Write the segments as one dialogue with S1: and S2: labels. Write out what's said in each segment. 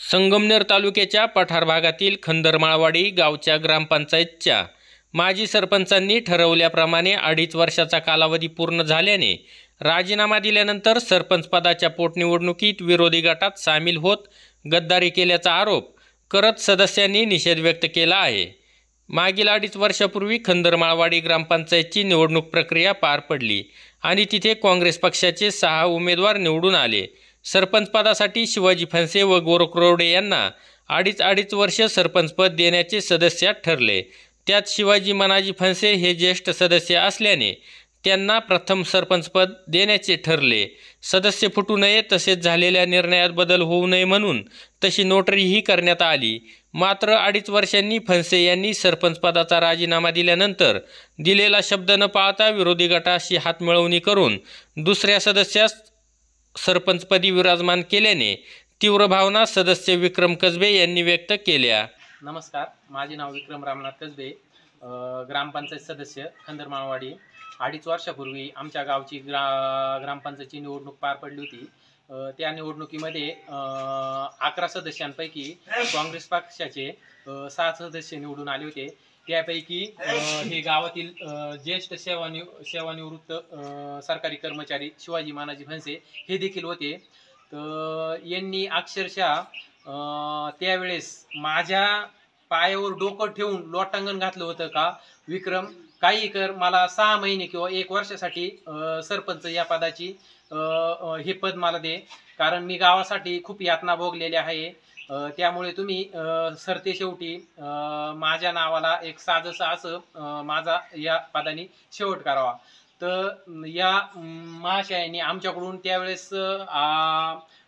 S1: संगमनेर तालुक्याच्या पठार भागातील खंदरमाळवाडी गावच्या ग्रामपंचायतच्या माजी सरपंचांनी ठरवल्याप्रमाणे 2.5 वर्षाचा कालावधी पूर्ण झाल्याने राजीनामा दिल्यानंतर सरपंचपदाच्या पोटनिवडणुकीत विरोधी गटात सामील होत गद्दारी केल्याचा आरोप करत सदस्यांनी निषेध व्यक्त केला आहे। मागील 2.5 वर्षापूर्वी खंदरमाळवाडी ग्रामपंचायतची निवडणूक प्रक्रिया पार पडली आणि तिथे काँग्रेस पक्षाचे 6 उमेदवार निवडून आले। सरपंचपदासाठी शिवाजी फणसे व गोरख रोडे यांना 2.5 वर्ष सरपंचपद देण्याचे सदस्य ठरले। त्यात शिवाजी मनाजी फणसे हे ज्येष्ठ सदस्य असल्याने त्यांना प्रथम सरपंचपद देण्याचे ठरले। सदस्य फुटू नये तसेच झालेल्या निर्णयात बदल होऊ नये म्हणून तशी नोटरीही करण्यात आली। मात्र 2.5 वर्षांनी फणसे यांनी सरपंचपदाचा राजीनामा दिल्यानंतर दिलेला शब्द न पाळता विरोधी गटाशी हातमिळवणी करून दुसऱ्या सदस्यास सरपंचपदी विराजमान केल्याने तीव्र भावना सदस्य विक्रम कसबे यांनी व्यक्त केल्या।
S2: नमस्कार, माझे नाव विक्रम रामनाथ कसबे, ग्रामपंचायत सदस्य खंदरमाळवाडी। 2.5 वर्षापूर्वी आमच्या गावची ग्रामपंचायतची निवडणूक पार पडली होती। त्या निवडणुकीमध्ये 11 सदस्यांपैकी काँग्रेस पक्षाचे 6 सदस्य निवडून आले होते। त्यापैकी हे गावातील ज्येष्ठ सेवानिवृत्त सरकारी कर्मचारी शिवाजी मानाजी फणसे हे देखील होते। तर यांनी अक्षरशः त्यावेळेस माझ्या पायावर डोकं ठेवून लोटांगण घातलं होतं का विक्रम काही कर, मला 6 महिने किंवा 1 वर्षासाठी सरपंच या पदाची हे पद मला दे, कारण मी गावासाठी खूप यातना भोगलेल्या आहे। त्यामुळे तुम्ही सरते शेवटी माझ्या नावाला एक साजसं असं माझा या पदाने शेवट करावा। तर या महाशयांनी आमच्याकडून त्यावेळेस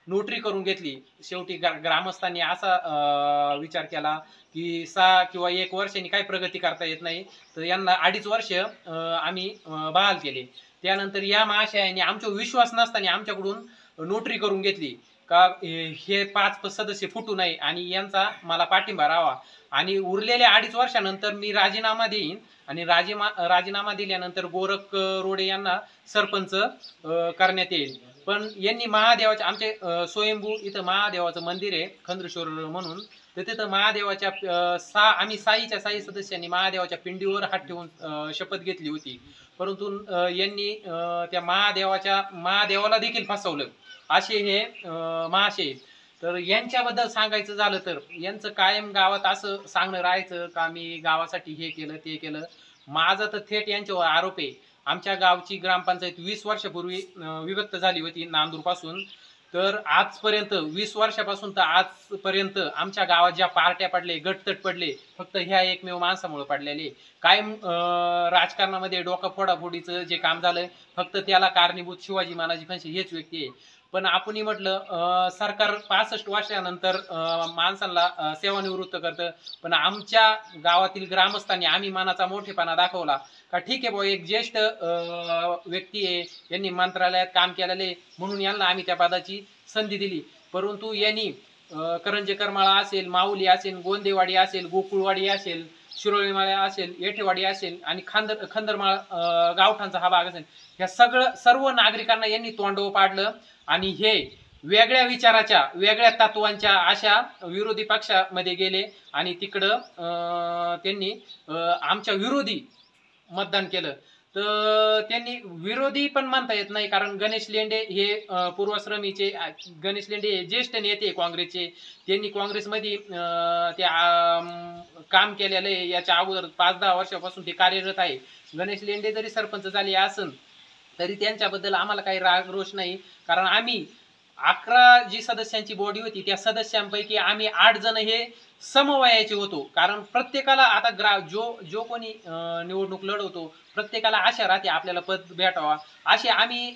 S2: नोटरी करून घेतली। शेवटी ग्रामस्थांनी असा विचार केला की 6 किंवा 1 वर्षांनी काही प्रगती करता येत नाही, तर यांना 2.5 वर्ष आम्ही बहाल केले। त्यानंतर या महाशयांनी आमच्यावर विश्वास नसताना आमच्याकडून नोटरी करून घेतली का हे 5 सदस्य फुटू नये आणि यांचा मला पाठिंबा राहावा, आणि उरलेल्या 2.5 वर्षानंतर मी राजीनामा देईन आणि राजीनामा दिल्यानंतर गोरख रोडे यांना सरपंच करण्यात येईल। पण यांनी महादेवाच्या आमचे स्वयंभू इथं महादेवाचं मंदिर आहे खंद्रेश्वर म्हणून, तर तिथं महादेवाच्या आम्ही 6 सदस्यांनी महादेवाच्या पिंडीवर हात ठेवून शपथ घेतली होती, परंतु यांनी त्या महादेवाला देखील फसवलं असे हे महाशय। तर यांच्याबद्दल सांगायचं झालं तर यांचं कायम गावात असं सांगणं राहायचं का मी गावासाठी हे केलं ते केलं। माझा तर थेट यांच्यावर आरोप आहे। आमच्या गावची ग्रामपंचायत 20 वर्षापूर्वी विभक्त झाली होती नांदूर पासून, तर आजपर्यंत 20 वर्षापासून तर आजपर्यंत आमच्या गावात ज्या पार्ट्या पडले गटतट पडले फक्त ह्या एकमेव माणसामुळे पडलेले। कायम राजकारणामध्ये डोका फोडाफोडीचं जे काम झालं फक्त त्याला कारणीभूत शिवाजी मानाजी फणसे हेच व्यक्ती आहे। पण आपणही म्हटलं सरकार 65 वर्षानंतर माणसांना सेवानिवृत्त करतं, पण आमच्या गावातील ग्रामस्थांनी आम्ही मनाचा मोठेपणा दाखवला का ठीक आहे भाऊ, एक ज्येष्ठ व्यक्ती आहे, यांनी मंत्रालयात काम केलेले म्हणून यांना आम्ही त्या पदाची संधी दिली। परंतु यांनी करंजे करमाळा असेल, माऊली असेल, गोंदेवाडी असेल, गोकुळवाडी असेल, शिरोळीमाळा असेल, येठेवाडी असेल आणि खंदरमाळ गावठाणचा हा भाग असेल, ह्या सर्व नागरिकांना यांनी तोंडव पाडलं आणि हे वेगळ्या विचाराच्या वेगळ्या तत्वांच्या अशा विरोधी पक्षामध्ये गेले आणि तिकडं त्यांनी आमच्या विरोधी मतदान केलं। तर त्यांनी विरोधी पण म्हणता येत नाही, कारण गणेश लेंडे हे पूर्वश्रमीचे गणेश लेंडे हे ज्येष्ठ नेते काँग्रेसचे, त्यांनी काँग्रेसमध्ये ते काम केलेलं आहे। याच्या अगोदर 5-10 वर्षापासून ते कार्यरत आहे। गणेश लेंडे जरी सरपंच झाले असन तरी त्यांच्याबद्दल आम्हाला काही राग रोष नाही, कारण आम्ही 11 जी सदस्यांची बॉडी होती त्या सदस्यांपैकी आम्ही 8 जण हे समवयाचे होतो, कारण प्रत्येकाला आता जो कोणी निवडणूक लढवतो प्रत्येकाला आशा राहते आपल्याला पद भेटावा, असे आम्ही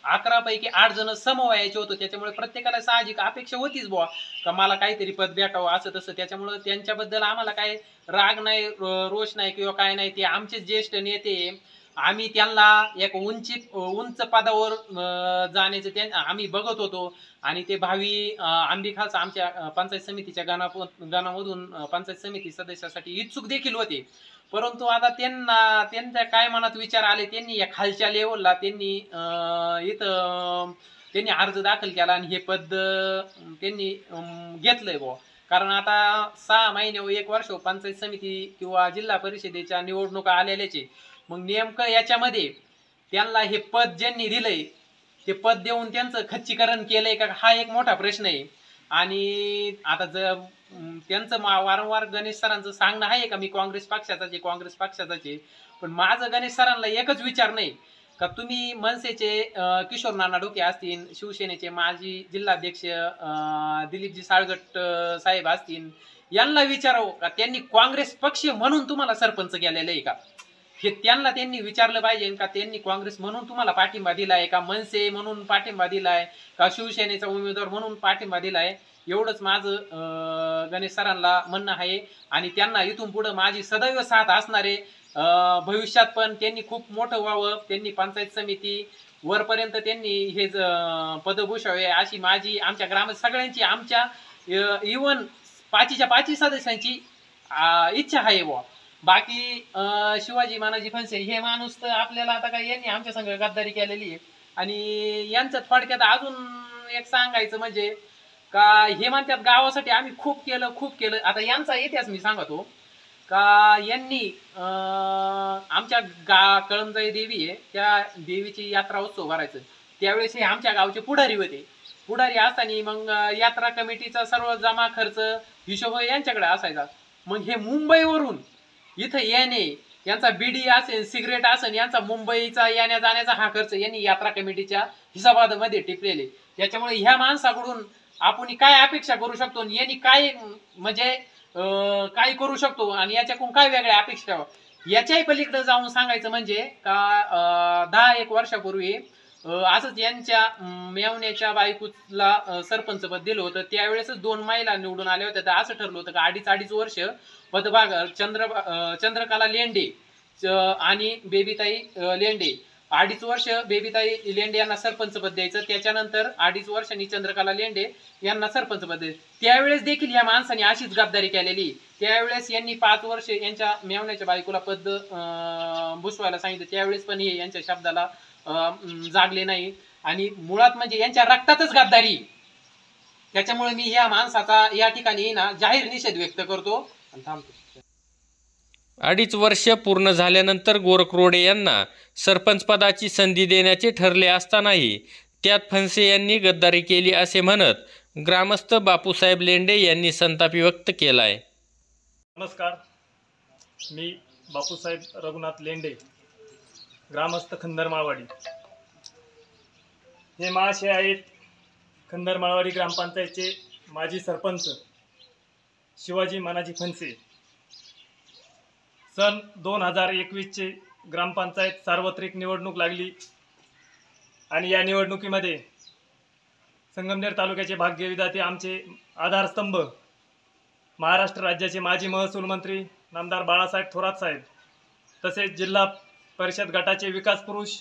S2: 11 पैकी 8 जण समवयाचे होतो। त्याच्यामुळे प्रत्येकाला साहजिक अपेक्षा होतीच बुवा का मला काहीतरी पद भेटावं असं तसं। त्याच्यामुळे त्यांच्याबद्दल आम्हाला काही राग नाही रोष नाही किंवा काय नाही, ते आमचे ज्येष्ठ नेते, आम्ही त्यांना एक उंच पदावर जाण्याचं आम्ही बघत होतो आणि ते भावी आंबेखालचा आमच्या पंचायत समितीच्या गणामधून पंचायत समिती सदस्यासाठी इच्छुक देखील होते। परंतु आता त्यांच्या काय मनात विचार आले, त्यांनी या खालच्या लेवलला त्यांनी इथं त्यांनी अर्ज दाखल केला आणि हे पद त्यांनी घेतलंय बुवा. कारण आता 6 महिने व 1 वर्ष पंचायत समिती किंवा जिल्हा परिषदेच्या निवडणुका आलेल्याचे. मग नेमकं याच्यामध्ये त्यांना हे पद ज्यांनी दिलंय ते पद देऊन त्यांचं खच्चीकरण केलंय का, हा एक मोठा प्रश्न आहे. आणि आता जर त्यांचं वारंवार गणेश सरांचं सांगणं आहे का मी काँग्रेस पक्षाचाचे, पण माझं गणेश सरांना एकच विचार नाही का तुम्ही मनसेचे किशोर नाना डोके असतील, शिवसेनेचे माजी जिल्हाध्यक्ष दिलीपजी साळगट साहेब असतील, यांना विचारावं का त्यांनी काँग्रेस पक्ष म्हणून तुम्हाला सरपंच केलेलं आहे का, हे त्यांनी विचारलं पाहिजे. का त्यांनी काँग्रेस म्हणून तुम्हाला पाठिंबा दिलाय का, मनसे म्हणून पाठिंबा दिलाय का, शिवसेनेचा उमेदवार म्हणून पाठिंबा दिलाय. एवढंच माझं गणेश सरांना म्हणणं आहे. आणि त्यांना इथून पुढे माझी सदैव साथ असणारे, भविष्यात पण त्यांनी खूप मोठं व्हावं, त्यांनी पंचायत समिती वरपर्यंत त्यांनी हे पद भूषावे अशी माझी, आमच्या सगळ्यांची, आमच्या इव्हन 5च्या 5 सदस्यांची इच्छा आहे बुवा. बाकी शिवाजी मानाजी फणसे हे माणूस तर आपल्याला आता काय, यांनी आमच्या संग गद्दारी केलेली आहे. आणि यांचं थोडक्यात अजून एक सांगायचं म्हणजे का हे म्हणतात गावासाठी आम्ही खूप केलं. आता यांचा इतिहास मी सांगतो का यांनी आमच्या कळमजाई देवी आहे, त्या देवीची यात्रा उत्सव भरायचं. त्यावेळेस हे आमच्या गावचे पुढारी होते. पुढारी असताना मग यात्रा कमिटीचा सर्व जमा खर्च हिशोब यांच्याकडे असायचा. मग हे मुंबईवरून इथं येणे, यांचा बिडी असेल, सिगरेट असेल, यांचा मुंबईचा येण्या जाण्याचा हा खर्च यांनी यात्रा कमिटीच्या हिसाबामध्ये टिपलेले. त्याच्यामुळे ह्या माणसाकडून आपण काय अपेक्षा करू शकतो, यांनी काय म्हणजे काय करू शकतो आणि याच्याकडून काय वेगळ्या अपेक्षा ठेवा. याच्याही पलीकडे जाऊन सांगायचं म्हणजे का 10-1 वर्षापूर्वी असंच यांच्या मेवण्याच्या बायकोला सरपंच पद दिलं होतं. त्यावेळेसच 2 महिला निवडून आल्या होत्या. तर असं ठरलं होतं का 2.5 वर्ष पदभाग चंद्रकला लेंडे आणि बेबीताई लेंडे, 2.5 वर्ष बेबीताई लेंडे यांना सरपंच पद द्यायचं. त्याच्यानंतर 2.5 वर्षांनी चंद्रकला लेंडे यांना सरपंच पद द्यायचं. त्यावेळेस देखील या माणसाने अशीच गद्दारी केलेली. त्यावेळेस यांनी 5 वर्ष यांच्या मेवण्याच्या बायकोला पद भूषवायला सांगितलं. त्यावेळेस पण हे यांच्या शब्दाला जागले नाही. आणि मुळात म्हणजे यांच्या रक्तातच गद्दारी. त्याच्यामुळे मी या माणसाचा या ठिकाणी ना जाहीर निषेध व्यक्त करतो आणि थांबतो.
S1: 2.5 वर्ष पूर्ण झाल्यानंतर गोरख रोडे यांना सरपंच पदाची संधी देण्याचे ठरले असतानाही त्यात फणसे यांनी गद्दारी केली असे म्हणत ग्रामस्थ बापूसाहेब लेंडे यांनी संताप व्यक्त केलाय.
S3: नमस्कार, मी बापूसाहेब रघुनाथ लेंडे, ग्रामस्थ खंदरमाळवाडी. हे महाशय आहेत खंदरमाळवाडी ग्रामपंचायतचे माजी सरपंच शिवाजी मानाजी फणसे. सन 2021चे ग्रामपंचायत सार्वत्रिक निवडणूक लागली आणि या निवडणुकीमध्ये संगमनेर तालुक्याचे भाग्यविधाते आमचे आधारस्तंभ महाराष्ट्र राज्याचे माजी महसूल मंत्री नामदार बाळासाहेब थोरात साहेब, तसेच जिल्हा परिषद गटाचे विकास पुरुष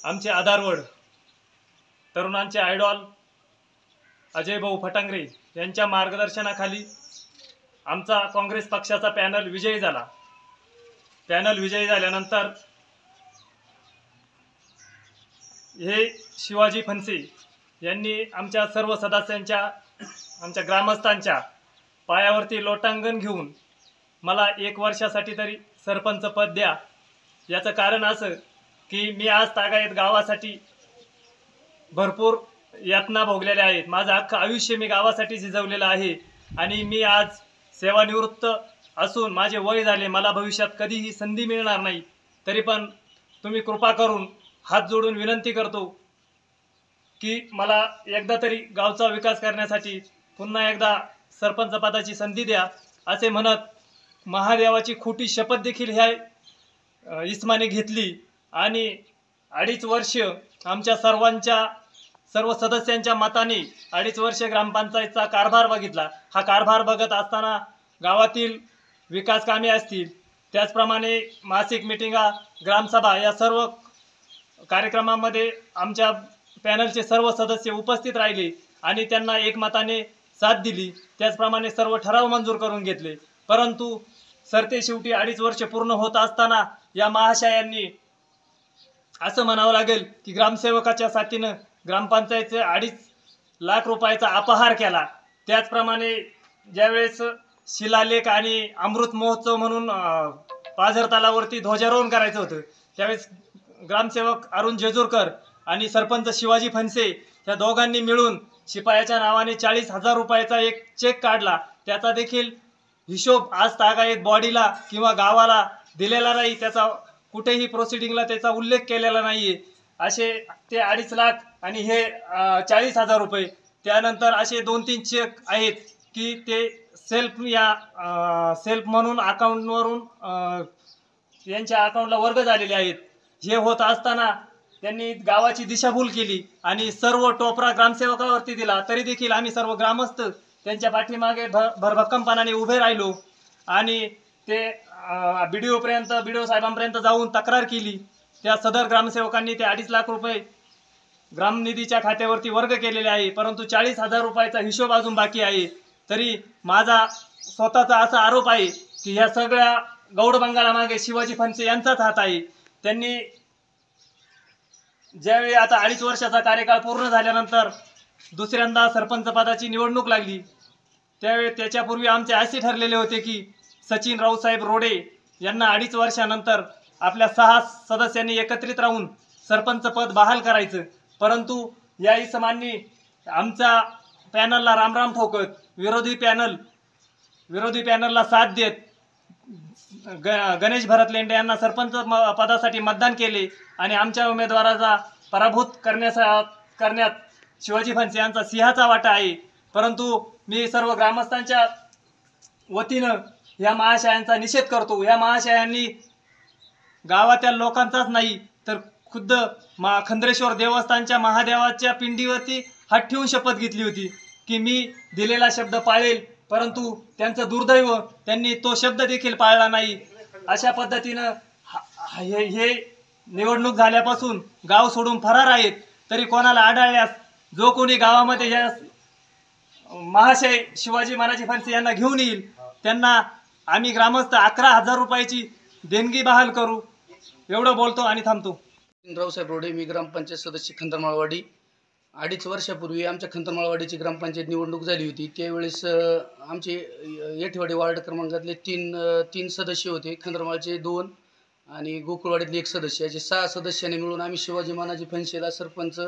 S3: आमचे आधारवड, तरुणांचे आयडॉल अजय भाऊ फटांगरे यांच्या मार्गदर्शनाखाली आमचा काँग्रेस पक्षाचा पॅनल विजयी झाला. पॅनल विजयी झाल्यानंतर हे शिवाजी फणसे यांनी आमच्या सर्व सदस्यांच्या, आमच्या ग्रामस्थांच्या पायावरती लोटांगण घेऊन मला 1 वर्षासाठी तरी सरपंच पद द्या. याचं कारण असं की मी आज तागायत गावासाठी भरपूर यातना भोगलेल्या आहेत. माझं अख्खं आयुष्य मी गावासाठी झिजवलेलं आहे आणि मी आज सेवानिवृत्त असून माझे वय झाले, मला भविष्यात कधीही संधी मिळणार नाही. तरी पण तुम्ही कृपा करून हात जोडून विनंती करतो की मला एकदा तरी गावचा विकास करण्यासाठी पुन्हा एकदा सरपंच पदाची संधी द्या असे म्हणत महादेवाची खोटी शपथ देखील ह्या इस्माने घेतली आणि 2.5 वर्ष आमच्या सर्व सदस्यांच्या मताने 2.5 वर्ष ग्रामपंचायतचा कारभार बघितला. हा कारभार बघत असताना गावातील विकास कामे असतील, त्याचप्रमाणे मासिक मिटिंगा, ग्रामसभा या सर्व कार्यक्रमांमध्ये आमच्या पॅनलचे सर्व सदस्य उपस्थित राहिले आणि त्यांना एकमताने साथ दिली. त्याचप्रमाणे सर्व ठराव मंजूर करून घेतले. परंतु सरते शेवटी 2.5 वर्ष पूर्ण होत असताना या महाशयांनी असं म्हणावं लागेल की ग्रामसेवकाच्या साथीनं ग्रामपंचायतचे 2.5 लाख रुपयाचा अपहार केला. त्याचप्रमाणे ज्यावेळेस शिलालेख आणि अमृत महोत्सव म्हणून पाझर तलावावरती ध्वजारोहण करायचं होतं, त्यावेळेस ग्रामसेवक अरुण जेजूरकर आणि सरपंच शिवाजी फणसे या दोघांनी मिळून शिपायाच्या नावाने 40,000 रुपयाचा एक चेक काढला. त्याचा देखील हिशोब आज तागायत बॉडीला किंवा गावाला दिलेला नाही. त्याचा कुठेही प्रोसिडिंगला त्याचा उल्लेख केलेला नाहीये. असे ते 2.5 लाख आणि हे 40,000 रुपये. त्यानंतर असे 2-3 चेक आहेत की ते सेल्फ म्हणून अकाउंटवरून यांच्या अकाउंटला वर्ग झालेले आहेत. हे होत असताना त्यांनी गावाची दिशाभूल केली आणि सर्व टोपरा ग्रामसेवकावरती दिला. तरी देखील आम्ही सर्व ग्रामस्थ त्यांच्या पाठीमागे भरभक्कमपणाने उभे राहिलो आणि ते BDO साहेबांपर्यंत जाऊन तक्रार केली. त्या सदर ग्रामसेवकांनी ते 2.5 लाख रुपये ग्रामनिधीच्या खात्यावरती वर्ग केलेले आहे, परंतु 40,000 रुपयाचा हिशोब अजून बाकी आहे. तरी माझा स्वतःचा असा आरोप आहे की या सगळ्या गौड बंगालामागे शिवाजी फणसे यांचाच हात आहे. त्यांनी ज्यावेळी आता 2.5 वर्षाचा कार्यकाळ पूर्ण झाल्यानंतर दुसऱ्यांदा सरपंच पदाची निवडणूक लागली, त्यावेळी त्याच्यापूर्वी आमचे असे ठरलेले होते की सचिन रावसाहेब रोडे यांना 2.5 वर्षानंतर आपल्या 6 सदस्यांनी एकत्रित राहून सरपंच पद बहाल करायचं. परंतु या इसमांनी आमच्या पॅनलला रामराम ठोकत विरोधी पॅनलला साथ देत गणेश भरत लेंडे यांना सरपंच पदासाठी मतदान केले आणि आमच्या उमेदवाराचा पराभूत करण्यात शिवाजी फणसे यांचा सिंहाचा वाटा आहे. परंतु मी सर्व ग्रामस्थांच्या वतीनं या महाशयांचा निषेध करतो. या महाशयांनी गावातील लोकांचाच नाही तर खुद्द खंद्रेश्वर देवस्थानच्या महादेवाच्या पिंडीवरती हात ठेवून शपथ घेतली होती की मी दिलेला शब्द पाळेल. परंतु त्यांचं दुर्दैव, त्यांनी तो शब्द देखील पाळला नाही. अशा पद्धतीनं हे निवडणूक झाल्यापासून गाव सोडून फरार आहेत. तरी कोणाला आढळल्यास जो कोणी गावामध्ये या महाशय शिवाजी महाराज फणसे यांना घेऊन येईल त्यांना आम्ही ग्रामस्थ 11,000 रुपयाची देणगी बहाल करू. एवढं बोलतो आणि थांबतो.
S4: रावसाहेब रोडे, मी ग्रामपंचायत सदस्य खंदरमाळवाडी. 2.5 वर्षापूर्वी आमच्या खंदरमाळवाडीची ग्रामपंचायत निवडणूक झाली होती. त्यावेळेस आमचे येठेवाडी वार्ड क्रमांकातले 3 सदस्य होते. खंदरमाळचे 2 आणि गोकुळवाडीतले 1 सदस्य, असे 6 सदस्यांनी मिळून आम्ही शिवाजी महाराज फणसेला सरपंच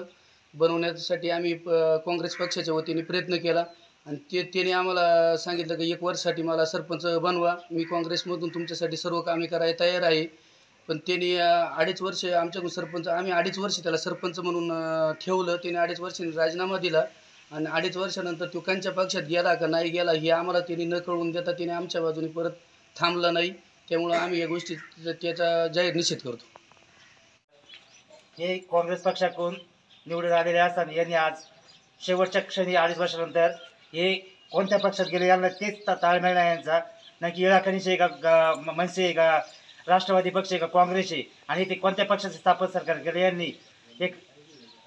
S4: बनवण्यासाठी आम्ही काँग्रेस पक्षाच्या वतीने प्रयत्न केला आणि त्याने आम्हाला सांगितलं की 1 वर्षासाठी मला सरपंच बनवा, मी काँग्रेसमधून तुमच्यासाठी सर्व कामे करायला तयार आहे. पण त्यांनी 2.5 वर्ष आमच्याकडून सरपंच, आम्ही 2.5 वर्ष त्याला सरपंच म्हणून ठेवलं. त्याने 2.5 वर्षांनी राजीनामा दिला आणि 2.5 वर्षानंतर तो कोणत्या पक्षात गेला का नाही गेला हे आम्हाला त्यांनी न कळवून देता त्याने आमच्या बाजूने परत थांबला नाही. त्यामुळं आम्ही या गोष्टी त्याचा जाहीर निषेध करतो.
S5: हे काँग्रेस पक्षाकडून निवडून आलेले असताना यांनी आज शेवटच्या क्षणी 2.5 वर्षानंतर हे कोणत्या पक्षात गेले यांना तेच ताळमेळ नाही यांचा. नक्की येळाकणीचे आहे का मनसे आहे का राष्ट्रवादी पक्ष आहे का काँग्रेस आहे आणि ते कोणत्या पक्षाचे स्थापन सरकार केले यांनी एक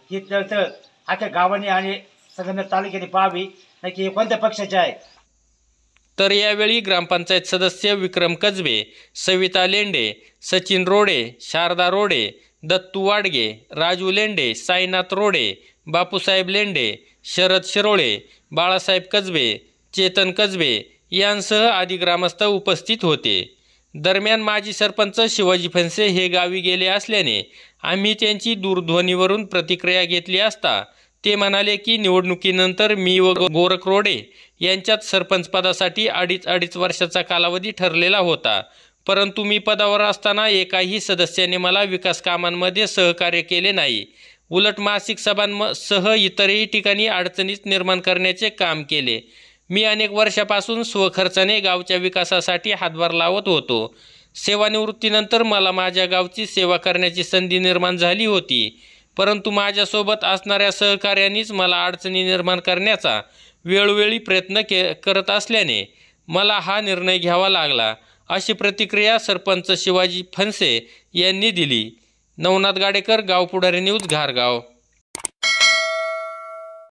S5: ही तळतळ अख्ख्या गावाने आणि संगमनेर तालुक्याने पाहावी नक्की हे कोणत्या पक्षाचे आहे.
S1: तर यावेळी ग्रामपंचायत सदस्य विक्रम कजबे, सविता लेंडे, सचिन रोडे, शारदा रोडे, दत्तू वाडगे, राजू लेंडे, साईनाथ रोडे, बापूसाहेब लेंडे, शरद शिरोळे, बाळासाहेब कजबे, चेतन कजबे यांसह आदी ग्रामस्थ उपस्थित होते. दरम्यान माजी सरपंच शिवाजी फणसे हे गावी गेले असल्याने आम्ही त्यांची दूरध्वनीवरून प्रतिक्रिया घेतली असता ते म्हणाले की निवडणुकीनंतर मी व गोरख रोडे यांच्यात सरपंचपदासाठी 2.5 वर्षाचा कालावधी ठरलेला होता, परंतु मी पदावर असताना एकाही सदस्याने मला विकास कामांमध्ये सहकार्य केले नाही. उलट मासिक सभांसह इतरही ठिकाणी अडचणीत निर्माण करण्याचे काम केले. मी अनेक वर्षापासून स्वखर्चाने गावच्या विकासासाठी हातभार लावत होतो. सेवानिवृत्तीनंतर मला माझ्या गावची सेवा करण्याची संधी निर्माण झाली होती, परंतु माझ्यासोबत असणाऱ्या सहकार्यांनीच मला अडचणी निर्माण करण्याचा वेळोवेळी प्रयत्न करत असल्याने मला हा निर्णय घ्यावा लागला, अशी प्रतिक्रिया सरपंच शिवाजी फणसे यांनी दिली. नवनाथ गाडेकर, गाव पुढारी न्यूज, घारगाव.